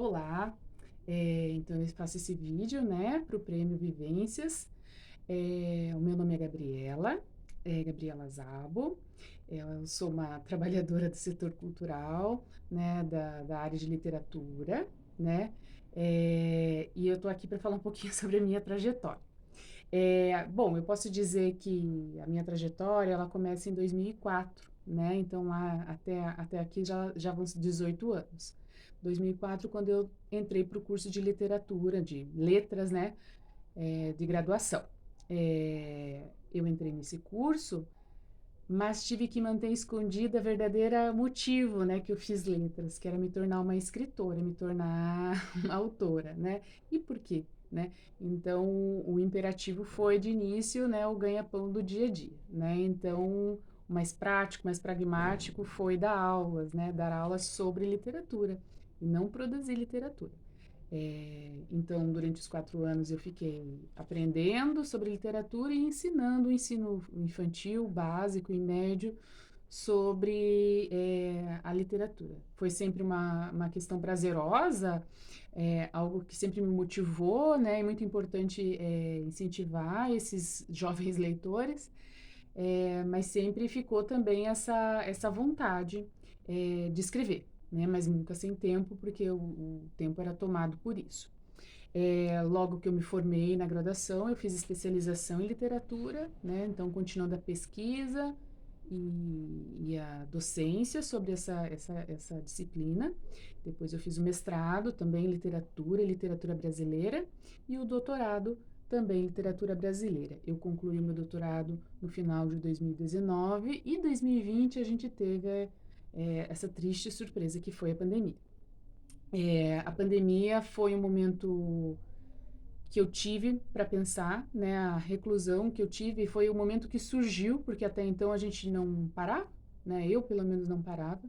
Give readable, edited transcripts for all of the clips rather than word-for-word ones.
Olá, então eu faço esse vídeo, né, para o Prêmio Vivências. O meu nome é Gabriela, Gabriela Zabo. Eu sou uma trabalhadora do setor cultural, né, da área de literatura, né, e eu tô aqui para falar um pouquinho sobre a minha trajetória. Bom, eu posso dizer que a minha trajetória, ela começa em 2004, né, então lá até aqui já vão 18 anos. 2004, quando eu entrei para o curso de literatura, de letras, né, de graduação. Eu entrei nesse curso, mas tive que manter escondida a verdadeira motivo, né, que eu fiz letras, que era me tornar uma escritora, me tornar uma autora, né? E por quê, né? Então, o imperativo foi de início, né, o ganha-pão do dia a dia, né? Então, o mais prático, mais pragmático foi dar aulas, né? Dar aulas sobre literatura e não produzir literatura. Então, durante os 4 anos eu fiquei aprendendo sobre literatura e ensinando o ensino infantil, básico e médio sobre a literatura. Foi sempre uma questão prazerosa, algo que sempre me motivou, né? É muito importante incentivar esses jovens leitores, mas sempre ficou também essa vontade de escrever, né? Mas nunca sem tempo, porque o tempo era tomado por isso. Logo que eu me formei na graduação, eu fiz especialização em literatura, né? Então, continuando a pesquisa e a docência sobre essa disciplina. Depois eu fiz o mestrado também em literatura e literatura brasileira e o doutorado também em literatura brasileira. Eu concluí o meu doutorado no final de 2019 e 2020 a gente teve essa triste surpresa que foi a pandemia. A pandemia foi um momento que eu tive para pensar, né? A reclusão que eu tive foi o momento que surgiu, porque até então a gente não parava, né? Eu, pelo menos, não parava.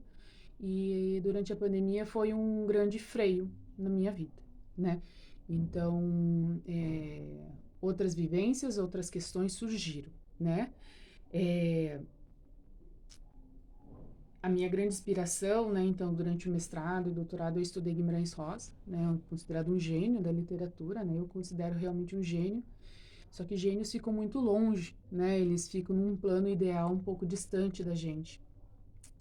E durante a pandemia foi um grande freio na minha vida, né? Então, outras vivências, outras questões surgiram, né? É, a minha grande inspiração, né, então, durante o mestrado e doutorado, eu estudei Guimarães Rosa, né, considerado um gênio da literatura, né, eu considero realmente um gênio, só que gênios ficam muito longe, né, eles ficam num plano ideal um pouco distante da gente.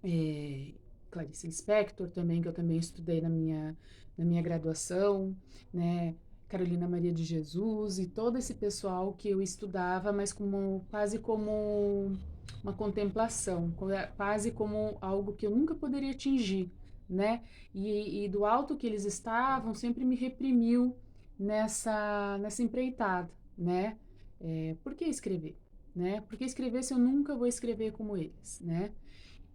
É, Clarice Lispector também, que eu também estudei na minha graduação, né, Carolina Maria de Jesus e todo esse pessoal que eu estudava, mas quase como uma contemplação, quase como algo que eu nunca poderia atingir, né? E do alto que eles estavam sempre me reprimiu nessa empreitada, né? Por que escrever, né? Por que escrever se eu nunca vou escrever como eles, né?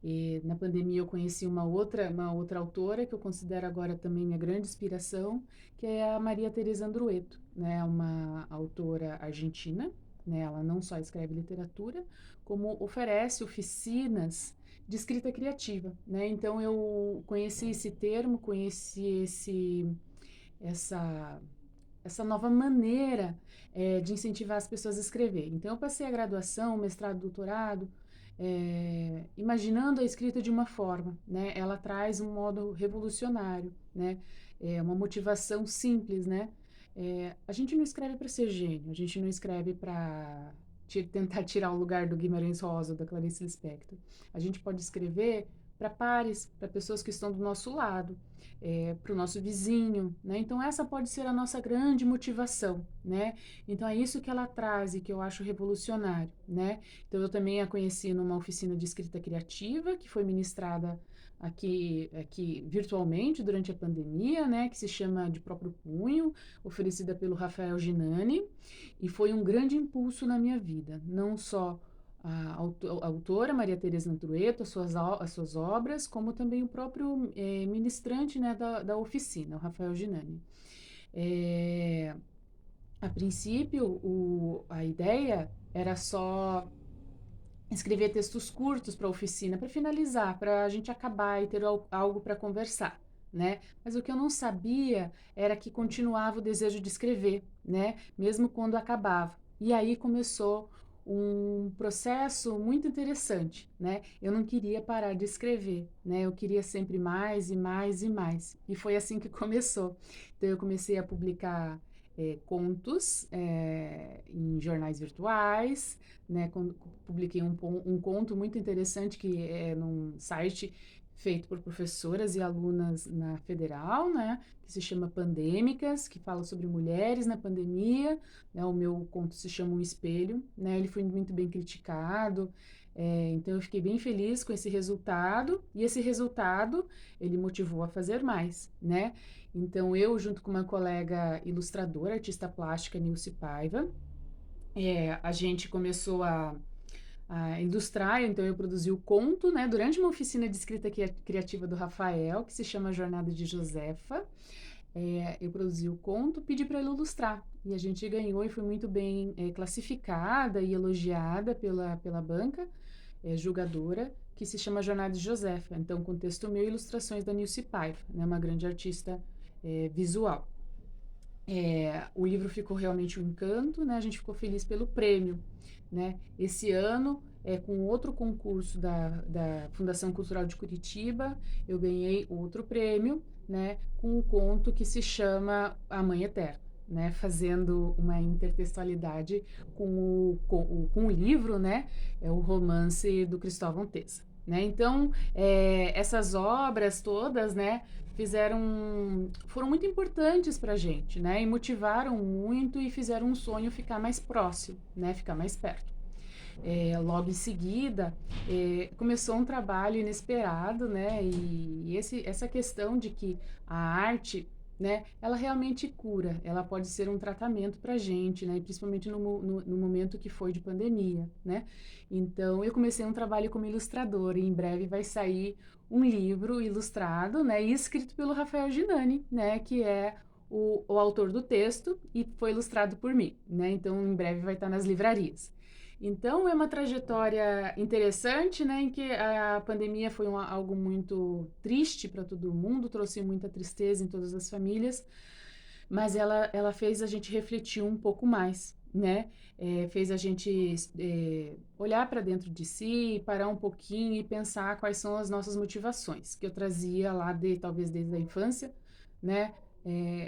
E na pandemia eu conheci uma outra autora que eu considero agora também minha grande inspiração, que é a Maria Teresa Andrueto, né? Uma autora argentina, né? Ela não só escreve literatura, como oferece oficinas de escrita criativa, né? Então eu conheci esse termo, conheci essa essa nova maneira de incentivar as pessoas a escrever. Então, eu passei a graduação, mestrado, doutorado, imaginando a escrita de uma forma, né? Ela traz um modo revolucionário, né? Uma motivação simples, né? A gente não escreve para ser gênio, a gente não escreve para tentar tirar o lugar do Guimarães Rosa, da Clarice Lispector. A gente pode escrever para pares, para pessoas que estão do nosso lado, para o nosso vizinho, né? Então essa pode ser a nossa grande motivação, né? Então é isso que ela traz e que eu acho revolucionário, né? Então eu também a conheci numa oficina de escrita criativa que foi ministrada aqui virtualmente durante a pandemia, né? Que se chama De Próprio Punho, oferecida pelo Rafael Ginani, e foi um grande impulso na minha vida, não só a autora Maria Teresa Antrueto, as suas obras, como também o próprio ministrante, né, da oficina, o Rafael Ginani. É, a princípio, a ideia era só escrever textos curtos para a oficina, para finalizar, para a gente acabar e ter algo para conversar, né? Mas o que eu não sabia era que continuava o desejo de escrever, né? Mesmo quando acabava. E aí começou um processo muito interessante, né? Eu não queria parar de escrever, né? Eu queria sempre mais e mais e mais. E foi assim que começou. Então, eu comecei a publicar contos em jornais virtuais, né? Publiquei um conto muito interessante que é num site feito por professoras e alunas na Federal, né? Que se chama Pandêmicas, que fala sobre mulheres na pandemia, né? O meu conto se chama Um Espelho, né? Ele foi muito bem criticado, então eu fiquei bem feliz com esse resultado, e esse resultado ele motivou a fazer mais, né? Então eu, junto com uma colega ilustradora, artista plástica, Nilce Paiva, a gente começou a ilustrar, então eu produzi o conto, né, durante uma oficina de escrita criativa do Rafael, que se chama Jornada de Josefa. Eu produzi o conto, pedi para ele ilustrar, e a gente ganhou e foi muito bem classificada e elogiada pela banca julgadora, que se chama Jornada de Josefa. Então, com texto meu e ilustrações da Nilce Paiva, né, uma grande artista visual. O livro ficou realmente um encanto, né? A gente ficou feliz pelo prêmio, né? Esse ano, com outro concurso da Fundação Cultural de Curitiba, eu ganhei outro prêmio, né? Com um conto que se chama A Mãe Eterna, né? Fazendo uma intertextualidade com o livro, né? É o romance do Cristóvão Teza, né? Então, essas obras todas, né? Foram muito importantes para a gente, né? E motivaram muito e fizeram um sonho ficar mais próximo, né? Ficar mais perto. Logo em seguida, começou um trabalho inesperado, né? E essa questão de que a arte, né? Ela realmente cura, ela pode ser um tratamento para a gente, né? E principalmente no momento que foi de pandemia, né? Então, eu comecei um trabalho como ilustradora e em breve vai sair um livro ilustrado, né? E escrito pelo Rafael Ginani, né? Que é o autor do texto e foi ilustrado por mim, né? Então, em breve vai estar nas livrarias. Então, é uma trajetória interessante, né, em que a pandemia foi algo muito triste para todo mundo, trouxe muita tristeza em todas as famílias, mas ela fez a gente refletir um pouco mais, né? Fez a gente olhar para dentro de si, parar um pouquinho e pensar quais são as nossas motivações, que eu trazia lá talvez desde a infância, né?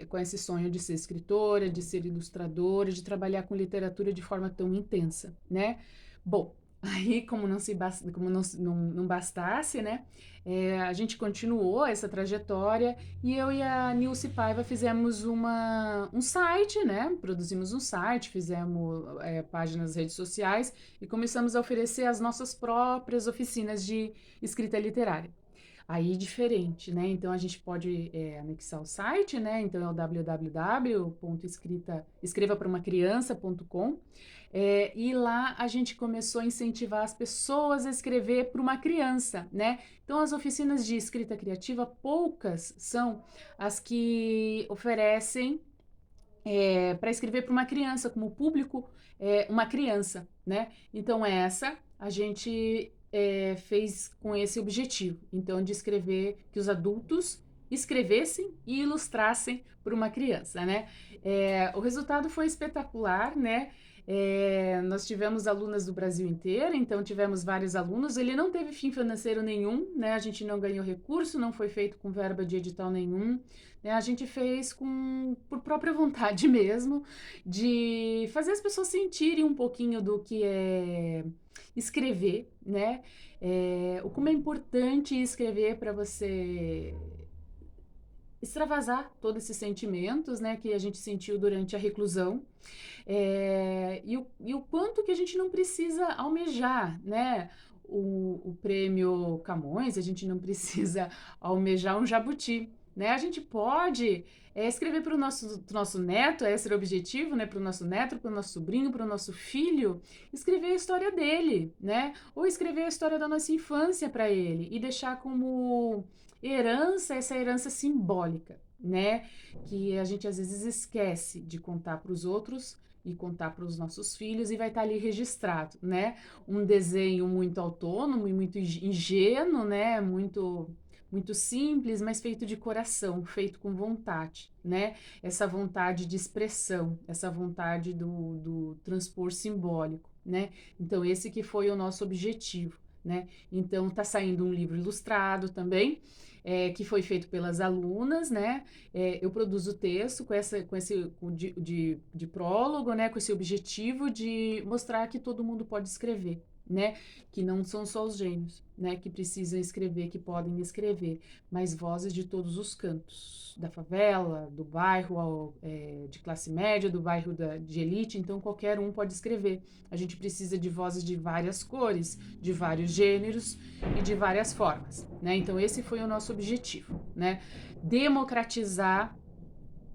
Com esse sonho de ser escritora, de ser ilustradora, de trabalhar com literatura de forma tão intensa, né? Bom, aí como não bastasse, né? A gente continuou essa trajetória e eu e a Nilce Paiva fizemos um site, né? Produzimos um site, fizemos páginas nas redes sociais e começamos a oferecer as nossas próprias oficinas de escrita literária. Aí diferente, né? Então a gente pode anexar o site, né? Então é o www.escreva-para-uma-criança.com. E lá a gente começou a incentivar as pessoas a escrever para uma criança, né? Então as oficinas de escrita criativa, poucas são as que oferecem para escrever para uma criança, como público, uma criança, né? Então essa a gente fez com esse objetivo, então de escrever, que os adultos escrevessem e ilustrassem para uma criança, né? O resultado foi espetacular, né? Nós tivemos alunas do Brasil inteiro, então tivemos vários alunos. Ele não teve fim financeiro nenhum, né? A gente não ganhou recurso, não foi feito com verba de edital nenhum, né? A gente fez por própria vontade mesmo, de fazer as pessoas sentirem um pouquinho do que é escrever, né? Como é importante escrever para você extravasar todos esses sentimentos, né, que a gente sentiu durante a reclusão, e o quanto que a gente não precisa almejar, né, o prêmio Camões, a gente não precisa almejar um jabuti, né, a gente pode escrever para o nosso neto, esse era o objetivo, né, para o nosso neto, para o nosso sobrinho, para o nosso filho, escrever a história dele, né, ou escrever a história da nossa infância para ele e deixar como essa herança simbólica, né? Que a gente às vezes esquece de contar para os outros e contar para os nossos filhos e vai estar ali registrado, né? Um desenho muito autônomo e muito ingênuo, né? Muito muito simples, mas feito de coração, feito com vontade, né? Essa vontade de expressão, essa vontade do transpor simbólico, né? Então, esse que foi o nosso objetivo, né? Então, tá saindo um livro ilustrado também, que foi feito pelas alunas, né? Eu produzo o texto de prólogo, né? Com esse objetivo de mostrar que todo mundo pode escrever, né? Que não são só os gênios, né? Que precisam escrever, que podem escrever, mas vozes de todos os cantos, da favela, do bairro de classe média, do bairro de elite, então qualquer um pode escrever. A gente precisa de vozes de várias cores, de vários gêneros e de várias formas, né? Então esse foi o nosso objetivo, né? Democratizar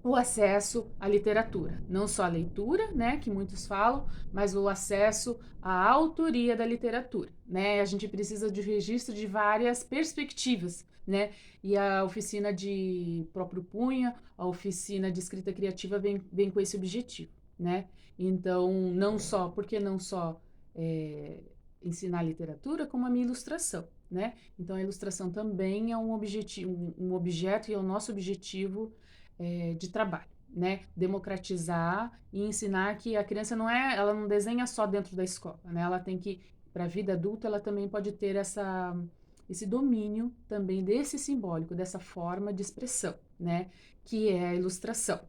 o acesso à literatura, não só a leitura, né, que muitos falam, mas o acesso à autoria da literatura, né? A gente precisa de registro de várias perspectivas, né? E a oficina de próprio punho, a oficina de escrita criativa vem com esse objetivo, né? Então, não só, porque não só ensinar literatura, como a minha ilustração, né? Então, a ilustração também é um objetivo, um objeto e é o nosso objetivo de trabalho, né? Democratizar e ensinar que a criança ela não desenha só dentro da escola, né? Ela tem que, para a vida adulta, ela também pode ter esse domínio também desse simbólico, dessa forma de expressão, né? Que é a ilustração.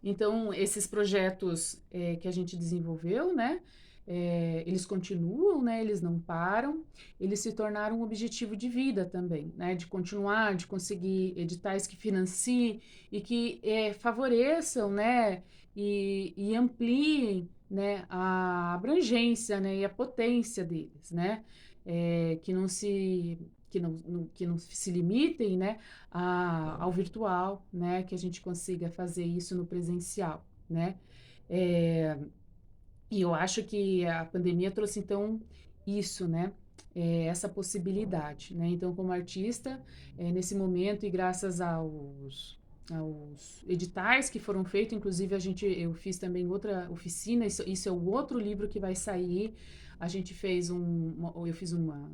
Então, esses projetos que a gente desenvolveu, né? Eles continuam, né? Eles não param, eles se tornaram um objetivo de vida também, né? De continuar, de conseguir editais que financiem e que favoreçam, né? E ampliem, né? A abrangência, né? E a potência deles, né? Que não se que não se limitem, né, ao virtual, né, que a gente consiga fazer isso no presencial, né. É, e eu acho que a pandemia trouxe, então, isso, né, essa possibilidade, né. Então, como artista, nesse momento e graças aos editais que foram feitos, inclusive eu fiz também outra oficina, isso é o outro livro que vai sair, a gente fez eu fiz uma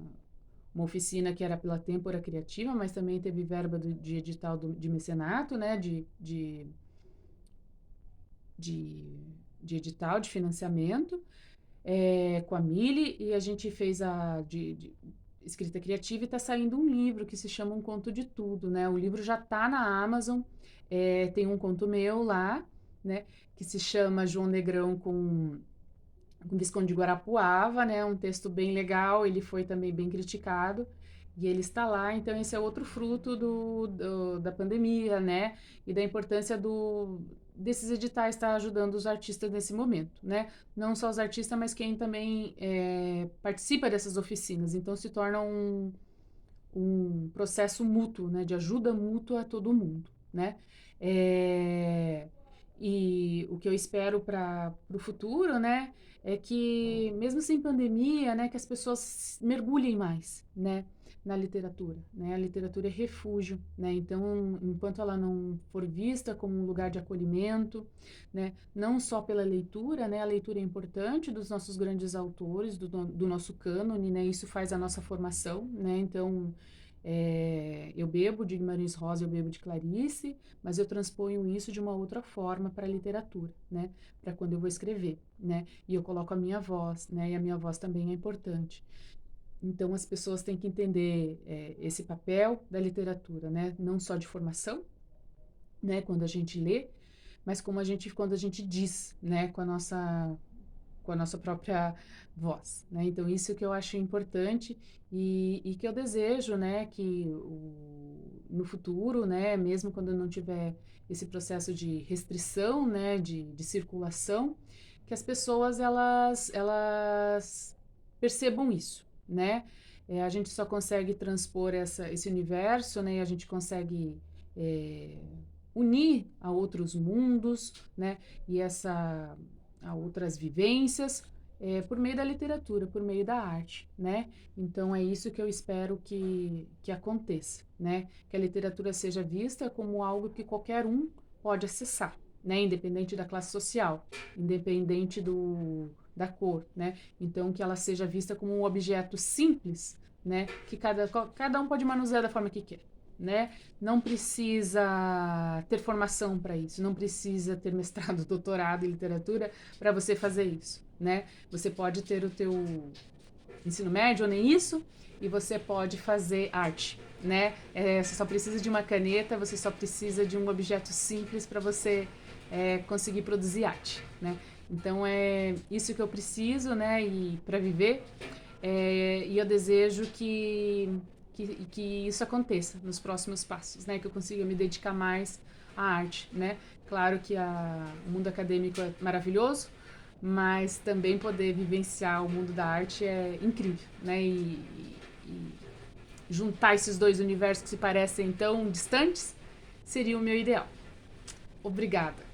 oficina que era pela Têmpora Criativa, mas também teve verba de edital de mecenato, né, de, de edital de financiamento, com a Mili, e a gente fez de escrita criativa e está saindo um livro que se chama Um Conto de Tudo, né? O livro já está na Amazon, tem um conto meu lá, né, que se chama João Negrão com Visconde de Guarapuava, né? Um texto bem legal, ele foi também bem criticado e ele está lá. Então esse é outro fruto da pandemia, né? E da importância desses editais estar ajudando os artistas nesse momento, né? Não só os artistas, mas quem também participa dessas oficinas. Então se torna um processo mútuo, né? De ajuda mútua a todo mundo, né? E o que eu espero para o futuro, né, é que mesmo sem pandemia, né, que as pessoas mergulhem mais, né, na literatura, né? A literatura é refúgio, né? Então, enquanto ela não for vista como um lugar de acolhimento, né, não só pela leitura, né? A leitura é importante dos nossos grandes autores, do nosso cânone, né? Isso faz a nossa formação, né? Então, eu bebo de Guimarães Rosa, eu bebo de Clarice, mas eu transponho isso de uma outra forma para a literatura, né? Para quando eu vou escrever, né? E eu coloco a minha voz, né? E a minha voz também é importante. Então as pessoas têm que entender esse papel da literatura, né? Não só de formação, né? Quando a gente lê, mas quando a gente diz, né? Com a nossa própria voz, né? Então isso que eu acho importante e que eu desejo, né, que no futuro, né, mesmo quando não tiver esse processo de restrição, né, de circulação, que as pessoas elas percebam isso, né? A gente só consegue transpor esse universo, né? E a gente consegue é, unir a outros mundos, né? E a outras vivências, por meio da literatura, por meio da arte, né? Então é isso que eu espero que aconteça, né? Que a literatura seja vista como algo que qualquer um pode acessar, né? Independente da classe social, independente da cor, né? Então que ela seja vista como um objeto simples, né? Que cada um pode manusear da forma que quer, né? Não precisa ter formação para isso, não precisa ter mestrado, doutorado em literatura para você fazer isso, né? Você pode ter o teu ensino médio ou nem isso e você pode fazer arte, né? Você só precisa de uma caneta, você só precisa de um objeto simples para você conseguir produzir arte, né? Então é isso que eu preciso, né? E para viver e eu desejo que isso aconteça nos próximos passos, né? Que eu consiga me dedicar mais à arte, né? Claro que o mundo acadêmico é maravilhoso, mas também poder vivenciar o mundo da arte é incrível, né? E juntar esses dois universos que se parecem tão distantes seria o meu ideal. Obrigada.